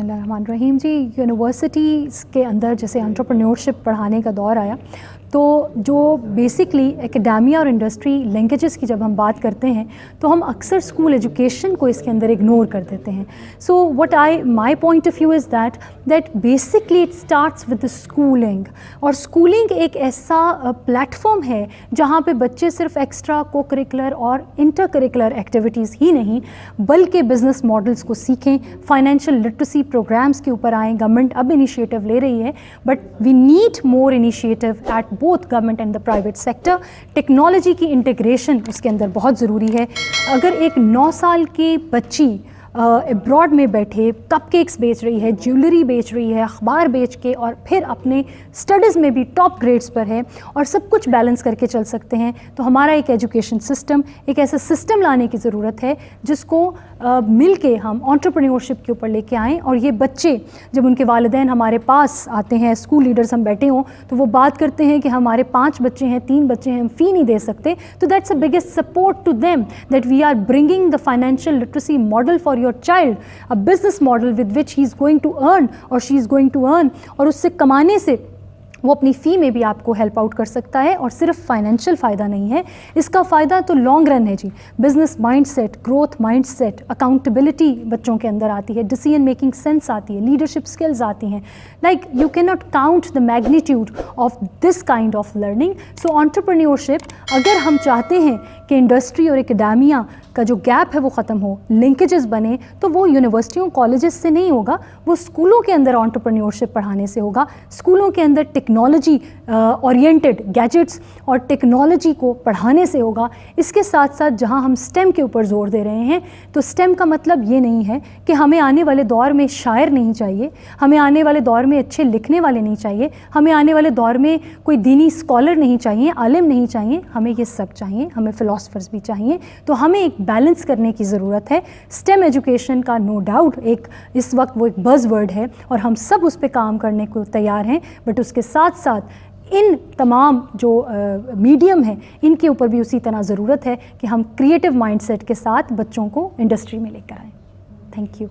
बिस्मिल्लाहिर्रहमानिर्रहीम जी, यूनिवर्सिटीज़ के अंदर जैसे एंटरप्रेन्योरशिप पढ़ाने का दौर आया तो जो बेसिकली एकेडेमिया और इंडस्ट्री लिंकेजेस की जब हम बात करते हैं तो हम अक्सर स्कूल एजुकेशन को इसके अंदर इग्नोर कर देते हैं. So what my point of view is that basically it starts with the schooling. और स्कूलिंग एक ऐसा प्लेटफॉर्म है जहाँ पे बच्चे सिर्फ एक्स्ट्रा को करिकुलर और इंटर करिकुलर एक्टिविटीज़ ही नहीं बल्कि बिजनेस मॉडल्स को सीखें, फाइनेंशियल लिटरेसी प्रोग्राम्स के ऊपर आएँ. गवर्नमेंट अब इनिशिएटिव ले रही है but we need more initiative at both government and the private sector. Technology की इंटीग्रेशन उसके अंदर बहुत ज़रूरी है. अगर एक 9 साल की बच्ची अब्रॉड में बैठे कपकेक्स बेच रही है, ज्वेलरी बेच रही है, अखबार बेच के, और फिर अपने स्टडीज़ में भी टॉप ग्रेड्स पर है और सब कुछ बैलेंस करके चल सकते हैं, तो हमारा एक एजुकेशन सिस्टम, एक ऐसा सिस्टम लाने की ज़रूरत है जिसको मिल के हम एंटरप्रेन्योरशिप के ऊपर लेके आएँ. और ये बच्चे जब उनके वालिदैन हमारे पास आते हैं, स्कूल लीडर्स हम बैठे हों, तो वो बात करते हैं कि हमारे 5 बच्चे हैं, 3 बच्चे हैं, हम फ़ी नहीं दे सकते, तो that's a biggest support to them that we are bringing the financial literacy model for your child, a business model with which he is going to earn or she is going to earn, और उससे कमाने से वो अपनी फ़ी में भी आपको help out कर सकता है. और सिर्फ फाइनेंशियल फ़ायदा नहीं है, इसका फ़ायदा तो लॉन्ग रन है जी. Business mindset, growth mindset, accountability बच्चों के अंदर आती है, डिसीजन मेकिंग सेंस आती है, लीडरशिप स्किल्स आती हैं. Like you can not count the magnitude of this kind of learning. So entrepreneurship, अगर हम चाहते हैं कि इंडस्ट्री और एकेडेमिया का जो गैप है वो ख़त्म हो, लिंकेजेस बने, तो वो यूनिवर्सिटियों कॉलेजेस से नहीं होगा, वो स्कूलों के अंदर एंटरप्रेन्योरशिप पढ़ाने से होगा. स्कूलों के अंदर टेक्नोलॉजी ओरिएंटेड गैजेट्स और टेक्नोलॉजी को पढ़ाने से होगा. इसके साथ साथ जहां हम स्टेम के ऊपर ज़ोर दे रहे हैं, तो स्टेम का मतलब ये नहीं है कि हमें आने वाले दौर में शायर नहीं चाहिए, हमें आने वाले दौर में अच्छे लिखने वाले नहीं चाहिए, हमें आने वाले दौर में कोई दीनी स्कॉलर नहीं चाहिए, आलिम नहीं चाहिए, हमें ये सब चाहिए, हमें फ़िलासफ़र्स भी चाहिए. तो हमें एक बैलेंस करने की ज़रूरत है. स्टेम एजुकेशन का नो डाउट एक इस वक्त वो एक बज़ वर्ड है और हम सब उस पर काम करने को तैयार हैं, बट उसके साथ साथ इन तमाम जो मीडियम हैं इनके ऊपर भी उसी तरह ज़रूरत है कि हम क्रिएटिव माइंडसेट के साथ बच्चों को इंडस्ट्री में लेकर आएँ. Thank you.